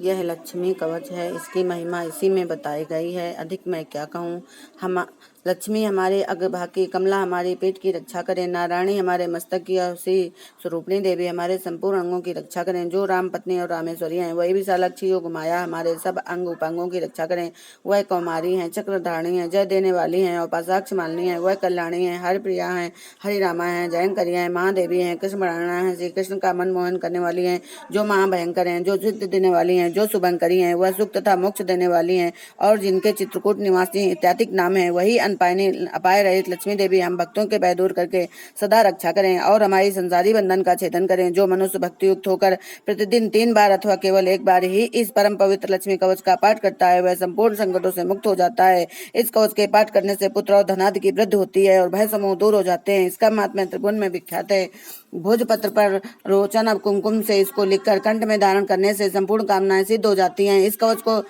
यह लक्ष्मी कवच है, इसकी महिमा इसी में बताई गई है, अधिक मैं क्या कहूँ। हम लक्ष्मी हमारे अग्रभागी, कमला हमारी पेट की रक्षा करें, नारायणी हमारे मस्तक की और श्री स्वरूपणी देवी हमारे संपूर्ण अंगों की रक्षा करें। जो राम पत्नी और रामेश्वरी हैं वही विशालाक्षी योग माया हमारे सब अंग उपांगों की रक्षा करें। वह कौमारी हैं, चक्रधारणी हैं, जय देने वाली हैं और पाशाक्ष मालिनी हैं। वह कल्याणी हैं, हरिप्रिया हैं, हरिरामा हैं, जयंकरिया हैं, महादेवी हैं, कृष्णमरणा हैं, श्री कृष्ण का मन मोहन करने वाली हैं, जो महाभयंकर हैं, जो सिद्ध देने वाली हैं, जो शुभंकरी हैं, वह सुख तथा मोक्ष देने वाली हैं और जिनके चित्रकूट निवासी इत्यादि नाम है वही अपाय रहित लक्ष्मी देवी हम भक्तों के भय दूर करके सदा रक्षा करें और हमारी संसारी बंधन का छेदन करें। जो मनुष्य भक्ति युक्त होकर प्रतिदिन 3 बार अथवा केवल 1 बार ही इस परम पवित्र लक्ष्मी कवच का पाठ करता है वह संपूर्ण संकटों से मुक्त हो जाता है। इस कवच के पाठ करने से पुत्र और धनादि की वृद्धि होती है और भय समूह दूर हो जाते हैं। इसका महात्म्य त्रिभुवन में विख्यात है। भोजपत्र पर रोचन और कुमकुम से इसको लिखकर कंठ में धारण करने से संपूर्ण कामनाएं सिद्ध हो जाती हैं। इस कवच को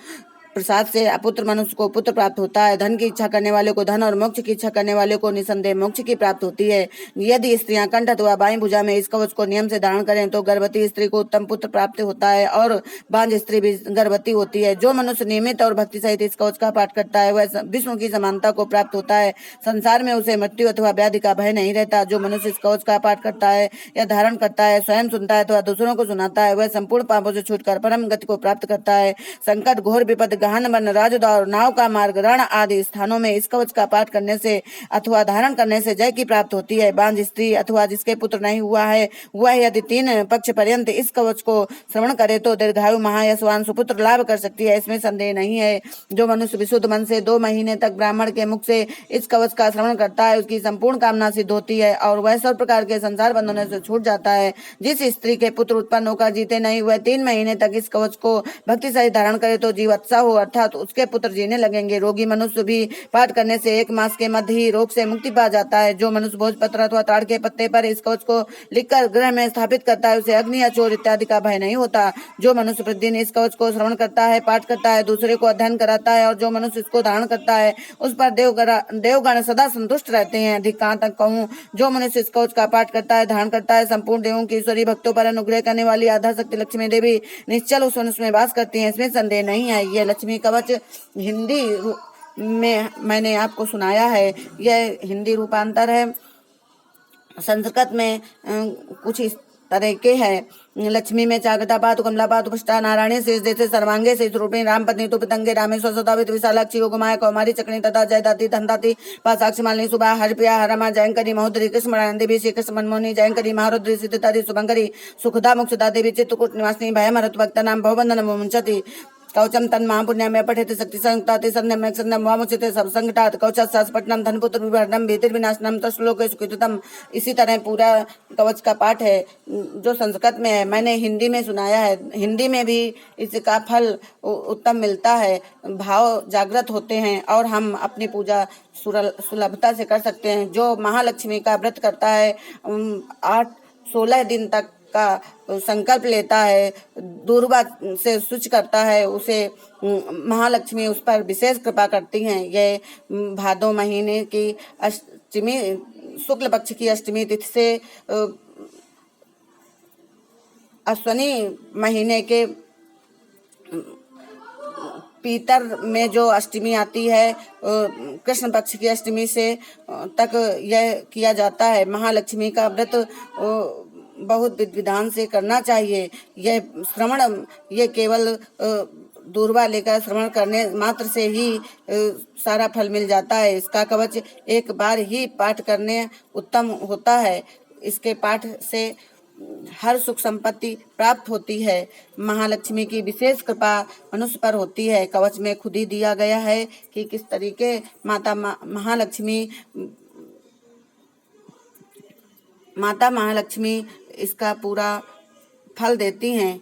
प्रसाद से अपुत्र मनुष्य को पुत्र प्राप्त होता है। धन की इच्छा करने वाले को धन और मोक्ष की इच्छा करने वाले को निसंदेह मोक्ष की प्राप्त होती है। यदि स्त्रियां कंठ अथवा बाईं भुजा में इस कवच को नियम से धारण करें तो गर्भवती स्त्री को उत्तम पुत्र प्राप्त होता है और बांझ स्त्री भी गर्भवती होती है। जो मनुष्य नियमित और भक्ति सहित इस कवच का पाठ करता है वह विष्णु की समानता को प्राप्त होता है। संसार में उसे मृत्यु अथवा व्याधि का भय नहीं रहता। जो मनुष्य इस कवच का पाठ करता है या धारण करता है, स्वयं सुनता है अथवा दूसरों को सुनाता है, वह संपूर्ण पापों से छूटकर परम गति को प्राप्त करता है। संकट, घोर विपद, गहन वन, राज और नाव का मार्ग, रण आदि स्थानों में इस कवच का पाठ करने से अथवा धारण करने से जय की प्राप्ति होती है। बांझ स्त्री अथवा जिसके पुत्र नहीं हुआ है वह यदि 3 पक्ष पर्यंत इस कवच को श्रवण करे तो दीर्घायु महायशवान सुपुत्र लाभ कर सकती है, इसमें संदेह नहीं है। जो मनुष्य विशुद्ध मन से 2 महीने तक ब्राह्मण के मुख से इस कवच का श्रवण करता है उसकी संपूर्ण कामना सिद्ध होती है और वह सब प्रकार के संसार बंधनों से छूट जाता है। जिस स्त्री के पुत्र उत्पन्न होकर जीते नहीं वह 3 महीने तक इस कवच को भक्ति सहित धारण करे तो जीवत्सा हो अर्थात उसके पुत्र जीने लगेंगे। रोगी मनुष्य भी पाठ करने से 1 मास के मध्य ही रोग से मुक्ति पा जाता है। जो मनुष्य भोजपत्र अथवा ताड़ के पत्ते पर इस कवच को लिखकर गृह में स्थापित करता है उसे अग्नि या चोर इत्यादि का भय नहीं होता। जो मनुष्य प्रतिदिन इस कवच को श्रवण करता है, पाठ करता है, दूसरे को अध्ययन कराता है और जो मनुष्य इसको धारण करता है उस पर देवगण सदा संतुष्ट रहते हैं। अधिक कहाँ तक कहूँ, जो मनुष्य इस कवच का पाठ करता है, धारण करता है, संपूर्ण देवों की ईश्वरी भक्तों पर अनुग्रह करने वाली आधा शक्ति लक्ष्मी देवी निश्चल उस मनुष्य में वास करती है, इसमें संदेह नहीं है। यह लक्ष्मी कवच हिंदी में मैंने आपको सुनाया है। यह हिंदी रूपांतर है। संस्कृत में कुछ इस तरह के है। लक्ष्मी में चागता पातु कमला पातु पुष्टा नारायणी शेष जैसे सर्वांगे से रूपिणी राम पत्नी तो पितंगे रामेश्वर सदावित विशालाक्षी योगमाया कौमारी चक्री तथा जयदाती धनदाती पासाक्ष मालिनी सुबह हरिप्रिया हरमा जयंकरी महोदरी कृष्ण देवी श्री कृष्ण मनमोहनी जयंकरी महारुद्री सिद्धितारी शुभंकरी सुखदा मुक्षदा देवी चित्तकूट निवासिनी भयमरत भक्त नाम भवबंधन मुंचति कवचम तन महापुण्यम पठित शक्ति संयुक्ताति संध्यम संध्यम वामुचिते सब संकटात् कवचात् सासपट्टनम धनपुत्र विभरणम भीतिर विनाशनम तश्लोके सुकृतम। इसी तरह पूरा कवच का पाठ है जो संस्कृत में है, मैंने हिंदी में सुनाया है। हिंदी में भी इसका फल उत्तम मिलता है, भाव जागृत होते हैं और हम अपनी पूजा सुलभता से कर सकते हैं। जो महालक्ष्मी का व्रत करता है 8-16 दिन तक का संकल्प लेता है, दूरबा से शुच करता है, उसे महालक्ष्मी उस पर विशेष कृपा करती हैं। यह भादो महीने की अष्टमी शुक्ल पक्ष की अष्टमी तिथि से अश्वनी महीने के पीतर में जो अष्टमी आती है कृष्ण पक्ष की अष्टमी से तक यह किया जाता है। महालक्ष्मी का व्रत बहुत विधान से करना चाहिए। यह श्रवण ये केवल दूरबा लेकर श्रवण करने मात्र से ही सारा फल मिल जाता है। इसका कवच 1 बार ही पाठ करने उत्तम होता है। इसके पाठ से हर सुख संपत्ति प्राप्त होती है। महालक्ष्मी की विशेष कृपा मनुष्य पर होती है। कवच में खुद ही दिया गया है कि किस तरीके माता महालक्ष्मी इसका पूरा फल देती हैं।